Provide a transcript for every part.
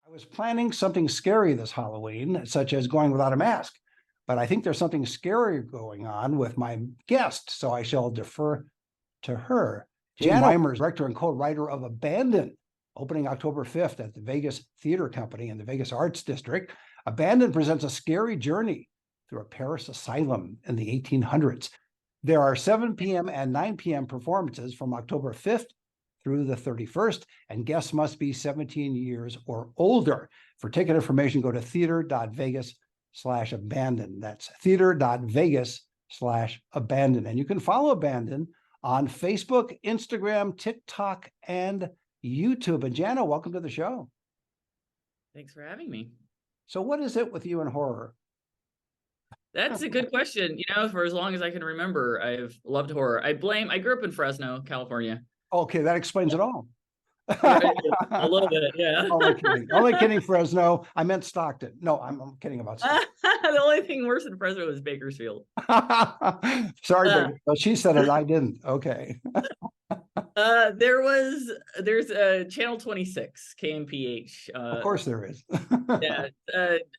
I was planning something scary this Halloween, such as going without a mask, but I think there's something scarier going on with my guest, so I shall defer to her. Jana Wimer, director and co-writer of Abandon, opening October 5th at the Vegas Theater Company in the Vegas Arts District. Abandon presents a scary journey through a Paris asylum in the 1800s. There are 7 p.m. and 9 p.m. performances from October 5th through the 31st, and guests must be 17 years or older. For ticket information, go to theater.vegas/abandon. That's theater.vegas/abandon. And you can follow Abandon on Facebook, Instagram, TikTok, and YouTube. And Jana, welcome to the show. Thanks for having me. So what is it with you and horror? That's a good question. For as long as I can remember, I've loved horror. I grew up in Fresno, California. Okay, that explains it all. A little bit, yeah. Only kidding, Fresno. I meant Stockton. No, I'm kidding about Stockton. The only thing worse than Fresno is Bakersfield. Sorry, but she said it, I didn't. Okay. There's a Channel 26, KMPH. Of course there is. Yeah,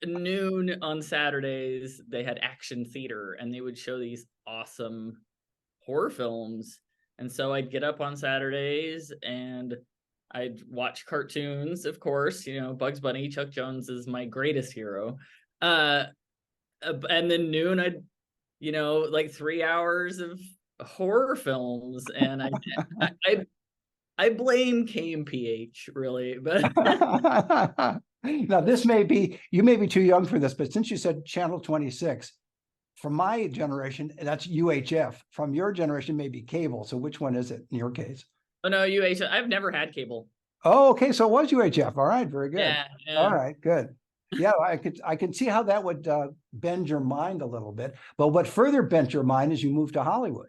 noon on Saturdays, they had action theater, and they would show these awesome horror films. And so I'd get up on Saturdays and I'd watch cartoons, of course, Bugs Bunny. Chuck Jones is my greatest hero. And then noon, I'd, like 3 hours of horror films. And I blame KMPH, really. But now, you may be too young for this, but since you said Channel 26, from my generation, that's UHF. From your generation, maybe cable. So which one is it in your case? Oh, no, UHF. I've never had cable. Oh, okay. So it was UHF. All right. Very good. Yeah. All right. Good. Yeah, I could see how that would bend your mind a little bit. But what further bent your mind is you moved to Hollywood.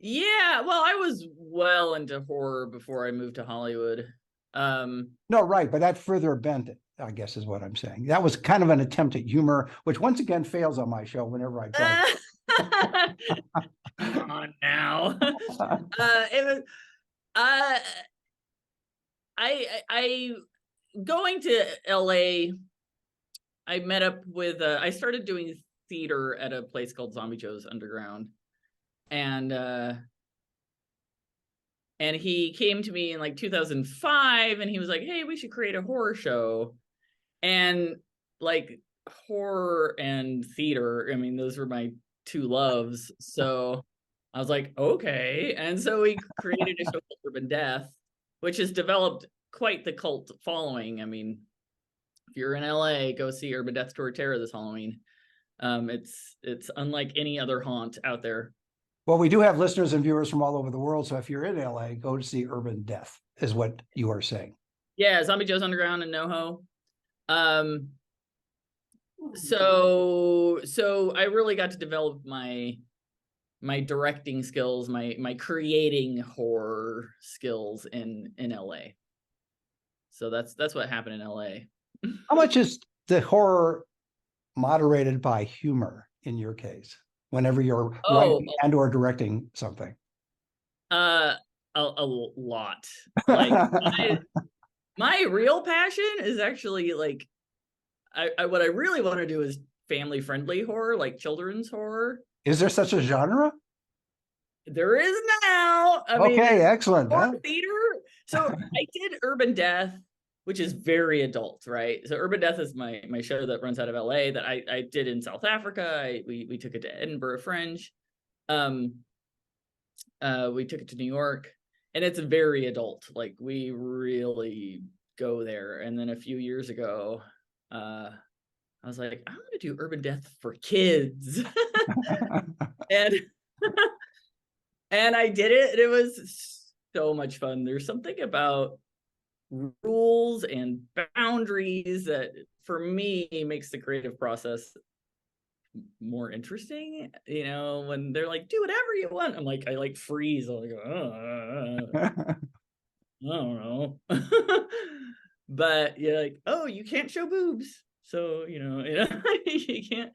Yeah. Well, I was well into horror before I moved to Hollywood. No, right. But that further bent it, I guess, is what I'm saying. That was kind of an attempt at humor, which once again fails on my show whenever I try. Come on now. It was I going to LA, I met up with I started doing theater at a place called Zombie Joe's Underground. And he came to me in like 2005 and he was like, "Hey, we should create a horror show." And like horror and theater, I mean, those were my two loves. So I was like, okay. And so we created a show called Urban Death, which has developed quite the cult following. I mean, if you're in LA, go see Urban Death Tour Terror this Halloween. It's unlike any other haunt out there. Well, we do have listeners and viewers from all over the world. So if you're in LA, go to see Urban Death, is what you are saying. Yeah, Zombie Joe's Underground in NoHo. So I really got to develop my directing skills, my creating horror skills in LA. So that's what happened in LA. How much is the horror moderated by humor in your case, whenever you're writing and or directing something? A lot. Like my real passion is actually like what I really want to do is family friendly horror, like children's horror. Is there such a genre? There is now. I mean, excellent. Theater. So I did Urban Death, which is very adult, right? So Urban Death is my show that runs out of LA that I did in South Africa. We took it to Edinburgh Fringe. We took it to New York, and it's very adult. Like we really go there. And then a few years ago, I was like, I'm going to do Urban Death for kids. and I did it. And it was so much fun. There's something about rules and boundaries that for me makes the creative process more interesting. When they're like, do whatever you want, I'm like, I like freeze. I'm like, I don't know. But you're like, oh, you can't show boobs, so you can't,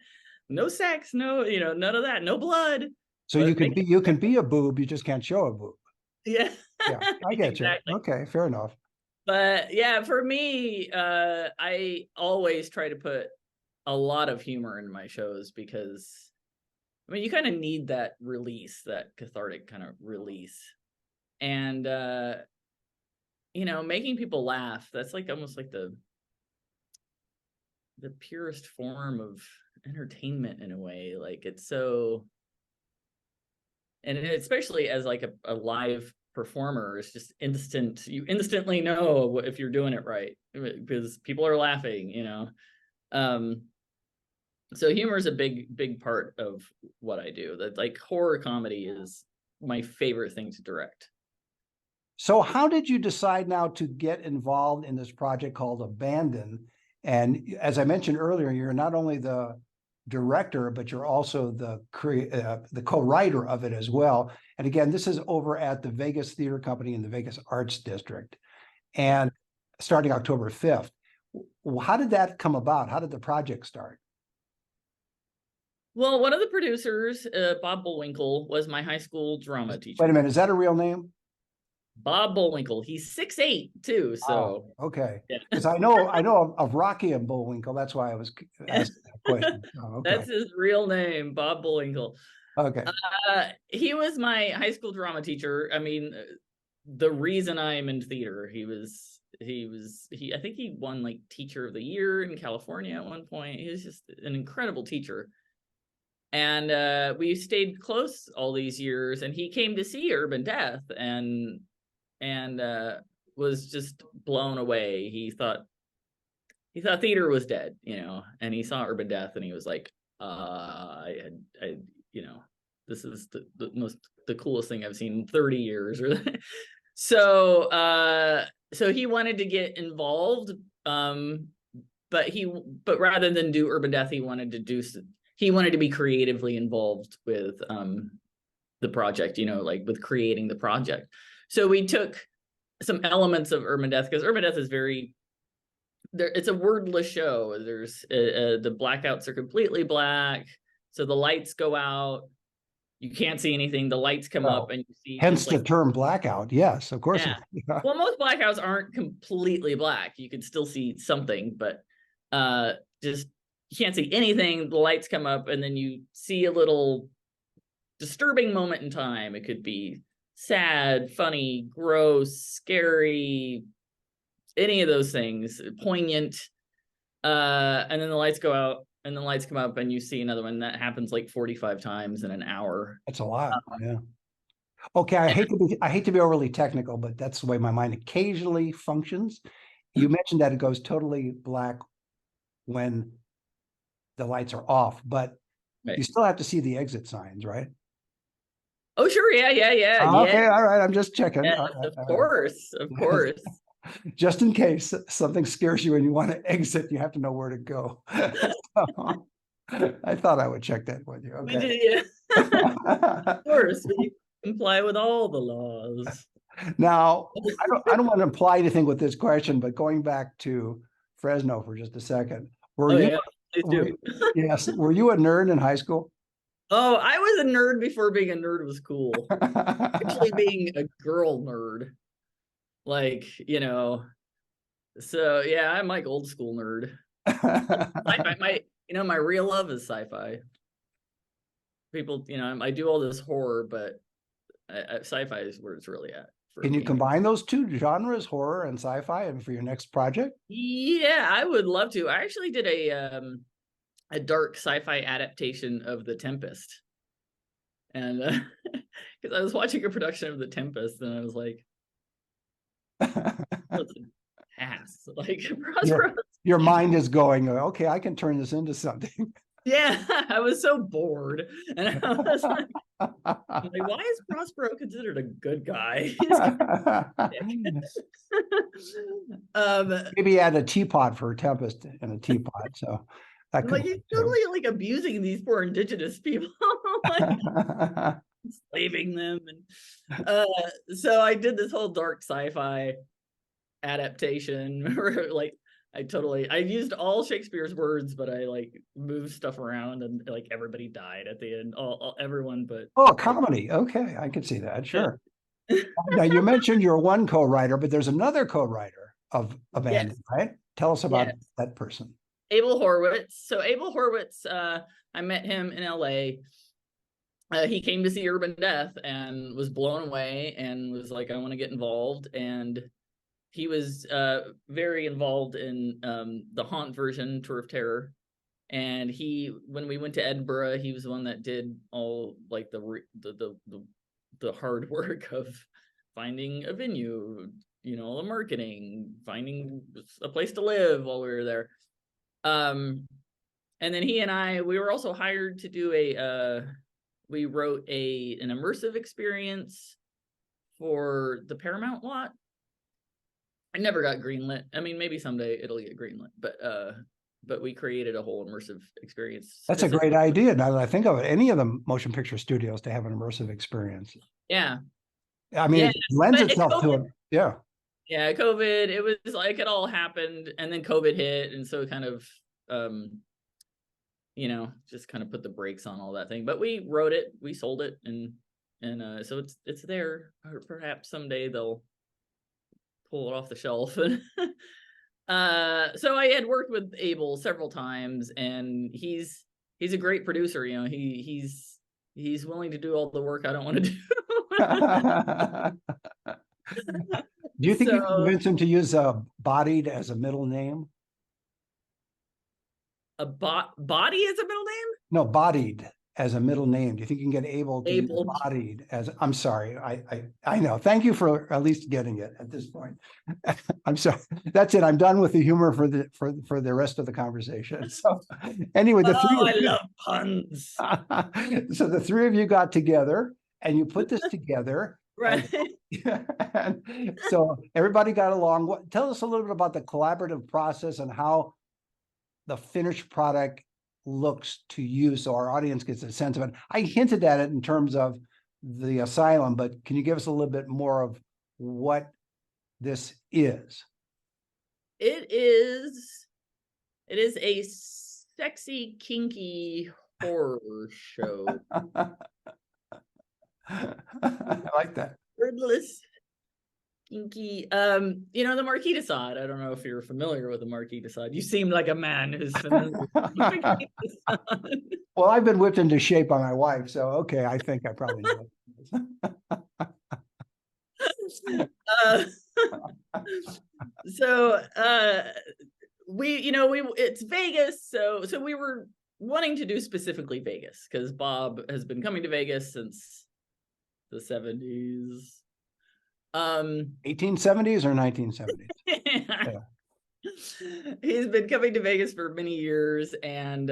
no sex, no, none of that, no blood. So but you can be a boob, you just can't show a boob. Yeah. I get exactly. You. Okay, fair enough. But yeah, for me, I always try to put a lot of humor in my shows because I mean you kind of need that release, that cathartic kind of release. And making people laugh, that's like almost like the purest form of entertainment in a way. Like it's so, and especially as like a live performer, it's just you instantly know if you're doing it right because people are laughing. um so humor is a big part of what I do. That like horror comedy is my favorite thing to direct. So how did you decide now to get involved in this project called Abandon? And as I mentioned earlier, you're not only the director, but you're also the co-writer of it as well. And again, this is over at the Vegas Theater Company in the Vegas Arts District, and starting October 5th. How did that come about? How did the project start? Well, one of the producers, Bob Bullwinkle, was my high school drama teacher. Wait a minute, is that a real name? Bob Bullwinkle. He's 6'8" too. So okay, yeah. because I know of Rocky and Bullwinkle. That's why I was asking that question. Okay. That's his real name, Bob Bullwinkle. Okay. He was my high school drama teacher. I mean, the reason I'm in theater, I think he won like Teacher of the Year in California at one point. He was just an incredible teacher. And we stayed close all these years, and he came to see Urban Death and was just blown away. He thought theater was dead, and he saw Urban Death and he was like, this is the coolest thing I've seen in 30 years. So he wanted to get involved. But rather than do Urban Death, he wanted to be creatively involved with the project, like with creating the project. So we took some elements of Urban Death, because Urban Death is it's a wordless show. There's the blackouts are completely black. So the lights go out. You can't see anything. The lights come up and you see. Hence the term blackout. Yes, of course. Yeah. Well, most blackouts aren't completely black. You can still see something, but just you can't see anything. The lights come up and then you see a little disturbing moment in time. It could be sad, funny, gross, scary, any of those things, poignant. And then the lights go out and the lights come up and you see another one. That happens like 45 times in an hour. That's a lot. Yeah. Okay, I hate to be overly technical, but that's the way my mind occasionally functions. You mentioned that it goes totally black when the lights are off, but you still have to see the exit signs, right? Oh, sure. Yeah. Okay, all right. I'm just checking. Yes, right, of course. Just in case something scares you and you want to exit, you have to know where to go. So, I thought I would check that with you. Okay. We did, yeah. Of course, we comply with all the laws. Now, I don't want to imply anything with this question, but going back to Fresno for just a second, were you a nerd in high school? Oh, I was a nerd before being a nerd was cool. Actually, being a girl nerd, like So yeah, I'm like old school nerd. My real love is sci-fi. People, I do all this horror, but sci-fi is where it's really at. Can you combine those two genres, horror and sci-fi, and for your next project? Yeah, I would love to. I actually did a dark sci-fi adaptation of The Tempest, and because I was watching a production of The Tempest, and I was like, "That's an ass!" Like, your mind is going, okay, I can turn this into something. Yeah, I was so bored, and I was like, why is Prospero considered a good guy? Maybe he had a teapot for a Tempest and a teapot, so that could he's totally like abusing these poor indigenous people, like, enslaving them, and so I did this whole dark sci-fi adaptation where like I used all Shakespeare's words, but I like moved stuff around and like everybody died at the end. Everyone but comedy. Okay, I can see that. Sure. Now you mentioned you're one co-writer, but there's another co-writer. of abandon, right? Tell us about that person. Abel Horwitz. So Abel Horwitz, I met him in LA. He came to see Urban Death and was blown away and was like, I want to get involved. And he was very involved in the Haunt version, Tour of Terror. And when we went to Edinburgh, he was the one that did all like the hard work of finding a venue, the marketing, finding a place to live while we were there. And then he and we were also hired to do we wrote an immersive experience for the Paramount lot. I never got greenlit. I mean, maybe someday it'll get greenlit, but we created a whole immersive experience. That's a great idea. Now that I think of it, any of the motion picture studios to have an immersive experience. Yeah. I mean, it lends itself to it. Yeah. Yeah. COVID, it was like it all happened and then COVID hit. And so kind of, just kind of put the brakes on all that thing, but we wrote it, we sold it. And so it's there. Or perhaps someday they'll pull it off the shelf. So I had worked with Abel several times, and he's a great producer. He's willing to do all the work I don't want to do. Do you think you can convince him to use Bodied as a middle name? Body as a middle name? No, Bodied as a middle name. Do you think you can get Abel to use Bodied as? I'm sorry, I know. Thank you for at least getting it at this point. I'm sorry. That's it. I'm done with the humor for the rest of the conversation. So anyway, I love puns. So the three of you got together and you put this together. Right. And so everybody got along. Tell us a little bit about the collaborative process and how the finished product looks to you, so our audience gets a sense of it. I hinted at it in terms of the asylum, but can you give us a little bit more of what this is? It is a sexy, kinky horror show. I like that. Wordless, kinky. The Marquis de Sade. I don't know if you're familiar with the Marquis de Sade. You seem like a man who's familiar with the Marquis de Sade. Well, I've been whipped into shape by my wife, so okay, I think I probably know. It's Vegas, so we were wanting to do specifically Vegas because Bob has been coming to Vegas since the 70s. 1870s or 1970s? Yeah. He's been coming to Vegas for many years, and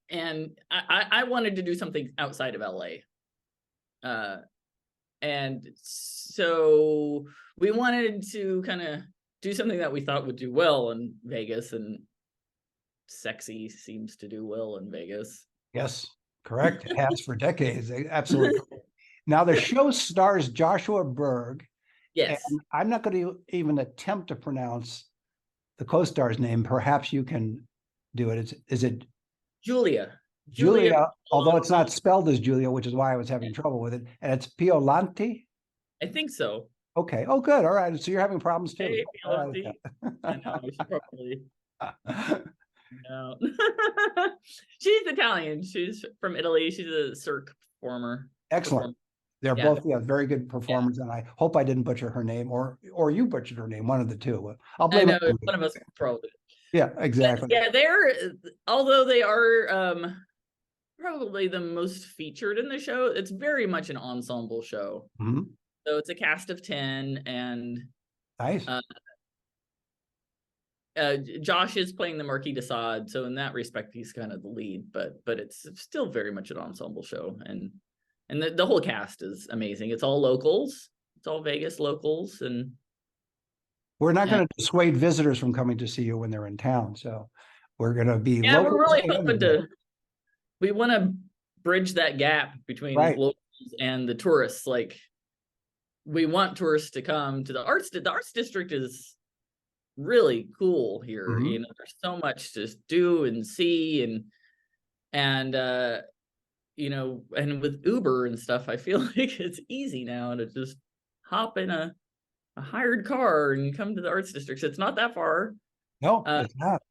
I wanted to do something outside of LA. And so we wanted to kind of do something that we thought would do well in Vegas, and sexy seems to do well in Vegas. Yes, correct. It has for decades. Absolutely. Now the show stars Joshua Berg. Yes. And I'm not going to even attempt to pronounce the co-star's name. Perhaps you can do it. Is it Julia? Julia, although it's not spelled as Julia, which is why I was having trouble with it. And it's Piolanti? I think so. Okay. Oh, good. All right. So you're having problems too. Hey, Piolanti. I know. I should probably. No. She's Italian. She's from Italy. She's a Cirque performer. Excellent. They're both very good performers, and I hope I didn't butcher her name, or you butchered her name, one of the two. I'll blame I know, one of us probably. Yeah, exactly. But although they are probably the most featured in the show, it's very much an ensemble show. Mm-hmm. So it's a cast of 10, and nice. Josh is playing the Marquis de Sade, so in that respect, he's kind of the lead, but it's still very much an ensemble show, and the whole cast is amazing. It's all locals. It's all Vegas locals, and we're not going to dissuade visitors from coming to see you when they're in town. So we're going to be. Yeah, we're really hoping to. We want to bridge that gap between locals and the tourists. Like, we want tourists to come to the arts. The arts district is really cool here. Mm-hmm. There's so much to do and see, and with Uber and stuff, I feel like it's easy now to just hop in a a hired car and come to the arts district. So it's not that far. No, it's not.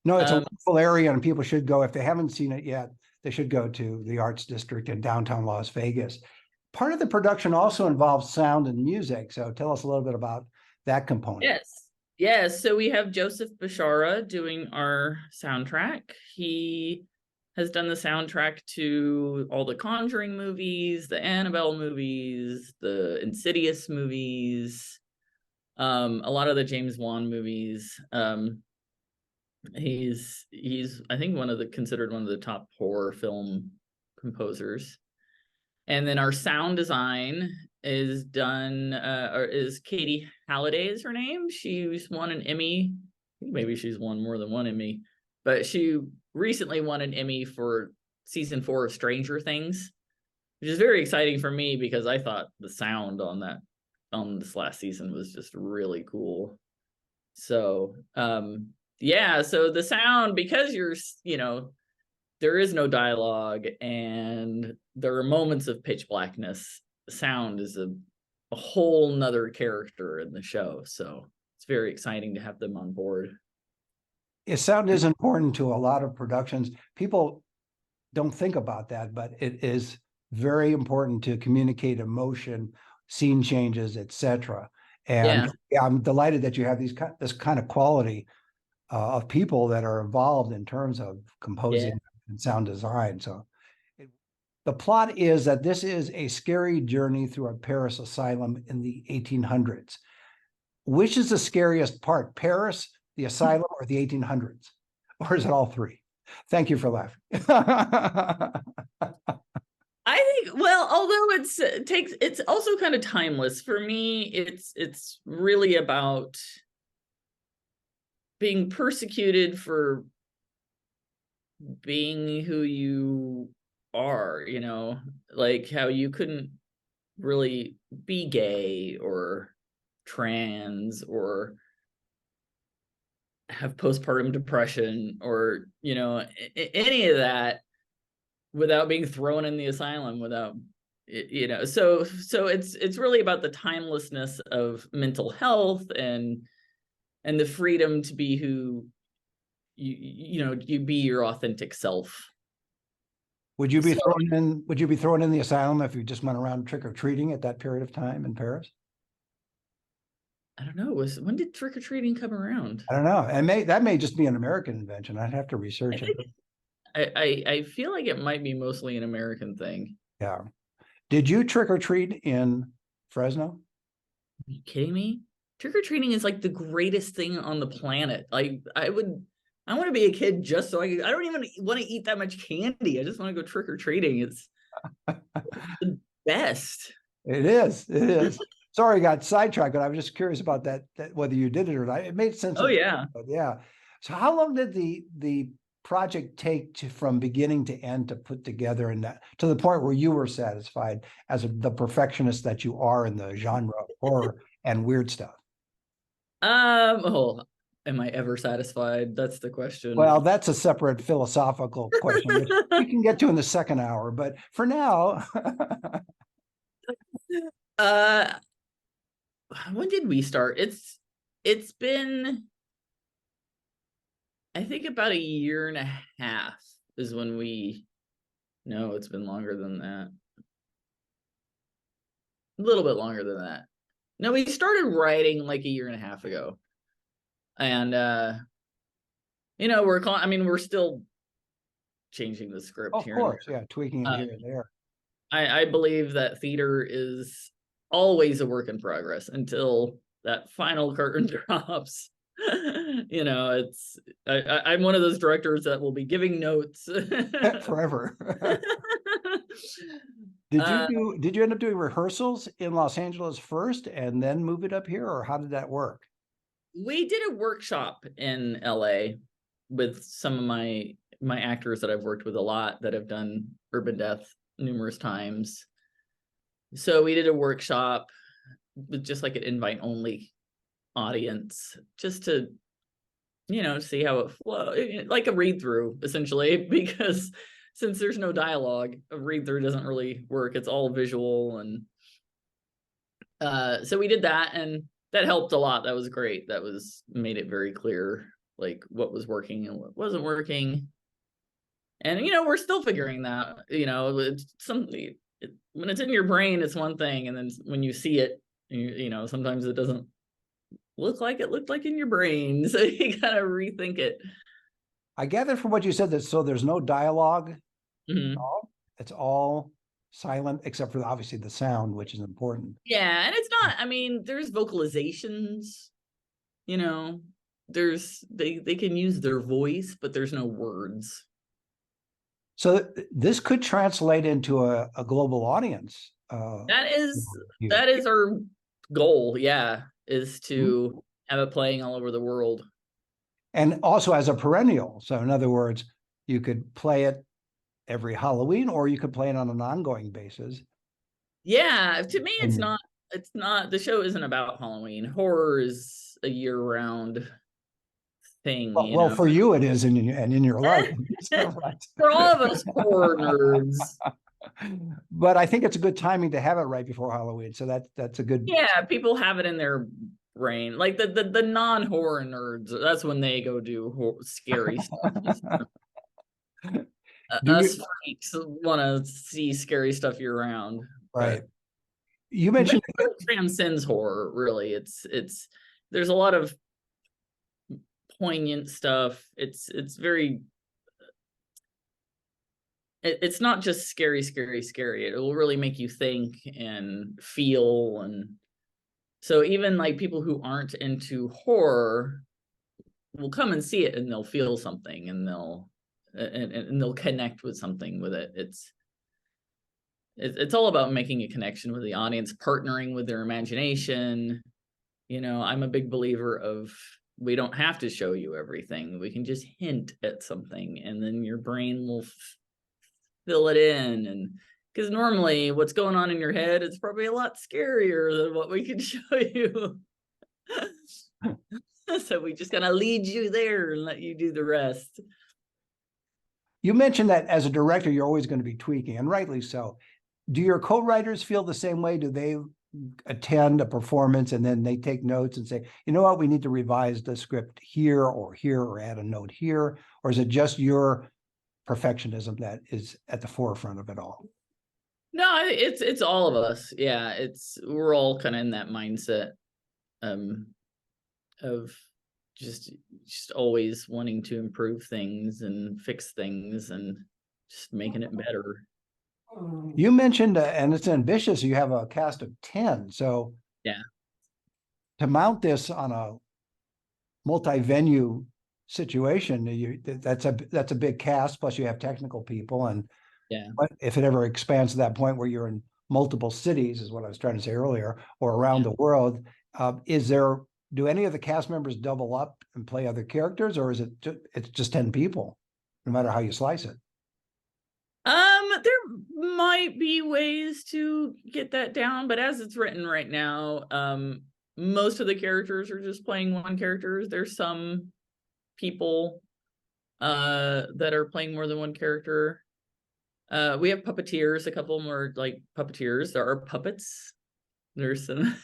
No, it's a Um, wonderful area, and people should go. If they haven't seen it yet, they should go to the Arts District in downtown Las Vegas. Part of the production also involves sound and music. So tell us a little bit about that component. yes. Yes. So we have Joseph Bashara doing our soundtrack. He has done the soundtrack to all the Conjuring movies, the Annabelle movies, the Insidious movies, a lot of the James Wan movies. He's I think considered one of the top horror film composers. And then our sound design is done or is Katie Halliday is her name. She's won an Emmy. Maybe she's won more than one Emmy, but she recently won an Emmy for season 4 of Stranger Things, which is very exciting for me because I thought the sound on this last season was just really cool. So yeah, so the sound, because there is no dialogue and there are moments of pitch blackness, sound is a whole nother character in the show. So it's very exciting to have them on board. Sound is important to a lot of productions. People don't think about that, but it is very important to communicate emotion, scene changes, etc. And yeah, I'm delighted that you have this kind of quality of people that are involved in terms of composing and sound design. So the plot is that this is a scary journey through a Paris asylum in the 1800s. Which is the scariest part, Paris, the asylum, or the 1800s? Or is it all three? Thank you for laughing. I think, well, although it's also kind of timeless for me. It's really about being persecuted for being who you are, like how you couldn't really be gay or trans or have postpartum depression or any of that without being thrown in the asylum, without so it's really about the timelessness of mental health and the freedom to be who you be your authentic self. Would you be thrown in the asylum if you just went around trick-or-treating at that period of time in Paris? I don't know. When did trick-or-treating come around? I don't know. And that may just be an American invention. I'd have to research it. I feel like it might be mostly an American thing. Yeah. Did you trick-or-treat in Fresno? Are you kidding me? Trick-or-treating is like the greatest thing on the planet. I want to be a kid just so I don't even want to eat that much candy. I just want to go trick-or-treating. It's the best. It is. It is. Sorry, I got sidetracked, but I was just curious about that whether you did it or not. It made sense. Oh, yeah. Yeah. So how long did the project take from beginning to end to put together, and to the point where you were satisfied as the perfectionist that you are in the genre of horror and weird stuff? Am I ever satisfied? That's the question. Well, that's a separate philosophical question, which we can get to in the second hour. But for now, when did we start? It's been, I think, about a year and a half is when no, it's been longer than that. A little bit longer than that. No, we started writing like a year and a half ago. And we're still changing the script of here. Course, yeah, tweaking it here and there. I believe that theater is always a work in progress until that final curtain drops. I'm one of those directors that will be giving notes forever. Did you end up doing rehearsals in Los Angeles first and then move it up here, or how did that work? We did a workshop in LA with some of my actors that I've worked with a lot that have done Urban Death numerous times. So we did a workshop with just like an invite only audience, just to see how it flows, like a read through essentially, because since there's no dialogue, a read through doesn't really work. It's all visual, and So we did that, and that helped a lot. That was great. That was made it very clear, like what was working and what wasn't working. And we're still figuring that. It's something. When it's in your brain, it's one thing, and then when you see it, sometimes it doesn't look like it looked like in your brain. So you gotta rethink it. I gather from what you said that so there's no dialogue. Mhm. It's all silent except for obviously the sound, which is important. Yeah, and it's not. I mean, there's vocalizations. There's they can use their voice, but there's no words. So this could translate into a global audience. That is our goal. Yeah, is to have it playing all over the world. And also as a perennial. So in other words, you could play it every Halloween, or you could play it on an ongoing basis. Yeah, to me, it's And not. It's not. The show isn't about Halloween. Horror is a year-round thing. well, for you it is, and in your life. For all of us horror nerds. But I think it's a good timing to have it right before Halloween. So that's a good. Yeah, people have it in their brain, like the non-horror nerds. That's when they go do scary stuff. Us freaks want to see scary stuff year round, right? You mentioned it transcends horror. Really, it's there's a lot of poignant stuff. It's very. It's not just scary. It will really make you think and feel, and so even like people who aren't into horror will come and see it, and they'll feel something, and they'll connect with something with it. It's all about making a connection with the audience, partnering with their imagination. I'm a big believer of, we don't have to show you everything. We can just hint at something, and then your brain will fill it in. And because normally what's going on in your head, it's probably a lot scarier than what we can show you. So we just gotta lead you there and let you do the rest. You mentioned that as a director, you're always going to be tweaking, and rightly so. Do your co-writers feel the same way? Do they attend a performance and then they take notes and say, you know what, we need to revise the script here, or add a note here? Or is it just your perfectionism that is at the forefront of it all? No, it's all of us. Yeah, we're all kind of in that mindset of just always wanting to improve things and fix things and just making it better. You mentioned, and it's ambitious, you have a cast of 10. So yeah, to mount this on a multi-venue situation, that's a big cast, plus you have technical people. And yeah, if it ever expands to that point where you're in multiple cities, is what I was trying to say earlier, or around the world, do any of the cast members double up and play other characters, or is it's just 10 people, no matter how you slice it? There might be ways to get that down, but as it's written right now, most of the characters are just playing one character. There's some people that are playing more than one character. We have puppeteers. A couple more like puppeteers. There are puppets. There's some.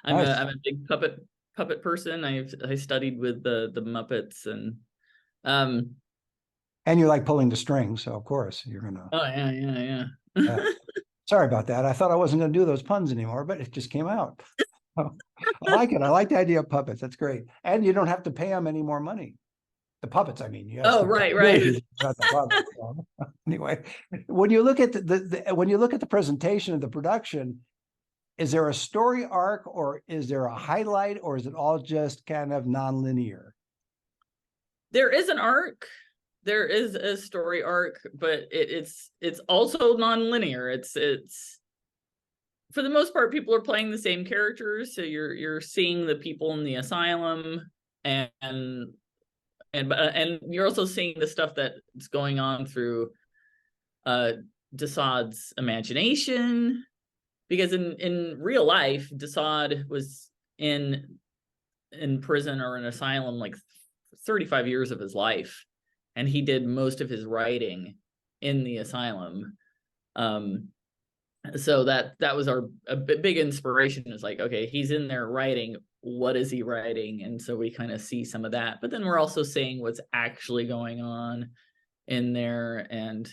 I'm a big puppet person. I studied with the Muppets, and you like pulling the strings, so of course you're gonna. Oh yeah. Sorry about that. I thought I wasn't going to do those puns anymore, but it just came out. I like it. I like the idea of puppets. That's great, and you don't have to pay them any more money. The puppets, I mean. Yes. Oh, right. Not the puppets. Anyway, when you look at the presentation of the production, is there a story arc, or is there a highlight, or is it all just kind of nonlinear? There is an arc. There is a story arc, but it's also nonlinear. It's for the most part, people are playing the same characters, so you're seeing the people in the asylum, and you're also seeing the stuff that's going on through Desaad's imagination, because in real life, Desaad was in prison or an asylum like 35 years of his life, and he did most of his writing in the asylum. So that was a big inspiration, is like, okay, he's in there writing, what is he writing? And so we kind of see some of that, but then we're also seeing what's actually going on in there, and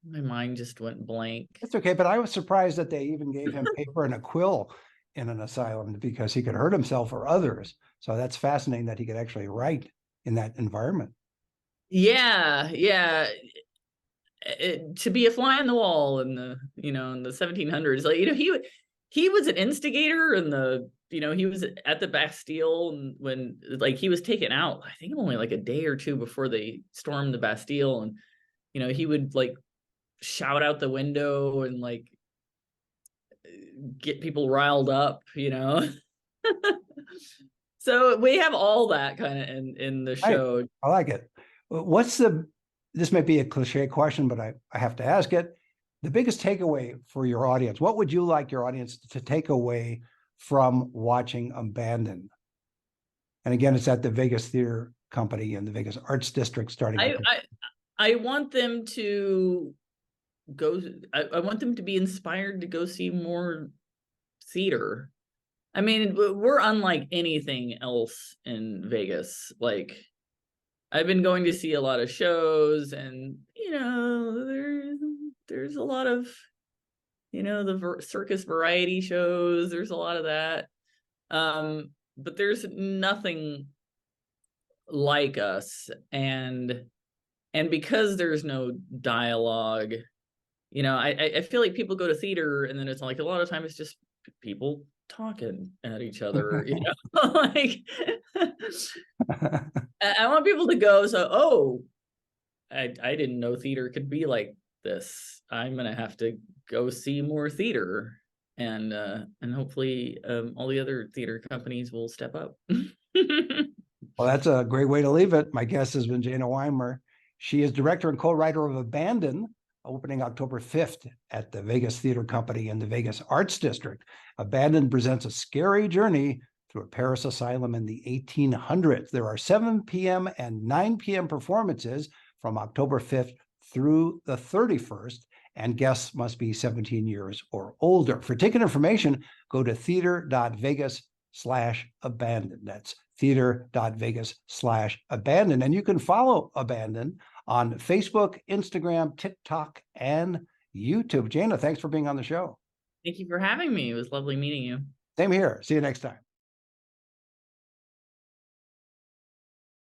my mind just went blank. It's okay, but I was surprised that they even gave him paper and a quill in an asylum because he could hurt himself or others. So that's fascinating that he could actually write in that environment. Yeah, to be a fly on the wall in the in the 1700s, like he was an instigator in the he was at the Bastille when like he was taken out, I think only like a day or two before they stormed the Bastille, and he would like shout out the window and like get people riled up. So we have all that kind of in the show. I like it. This might be a cliche question, but I have to ask it. The biggest takeaway for your audience, what would you like your audience to take away from watching Abandon? And again, it's at the Vegas Theater Company in the Vegas Arts District starting. I want them to go. I want them to be inspired to go see more theater. I mean, we're unlike anything else in Vegas. Like, I've been going to see a lot of shows, and there's a lot of the circus variety shows. There's a lot of that, but there's nothing like us, and because there's no dialogue, I feel like people go to theater, and then it's like a lot of time it's just people talking at each other, like I want people to go, so I didn't know theater could be like this. I'm gonna have to go see more theater, and hopefully all the other theater companies will step up. Well, that's a great way to leave it. My guest has been Jana Wimer. She is director and co-writer of Abandon, opening October 5th at the Vegas Theater Company in the Vegas Arts District. Abandon presents a scary journey through a Paris asylum in the 1800s. There are 7 p.m. and 9 p.m. performances from October 5th through the 31st, and guests must be 17 years or older. For ticket information, go to theater.vegas/abandon. That's theater.vegas/abandon. And you can follow Abandon on Facebook, Instagram, TikTok, and YouTube. Jana, thanks for being on the show. Thank you for having me. It was lovely meeting you. Same here. See you next time.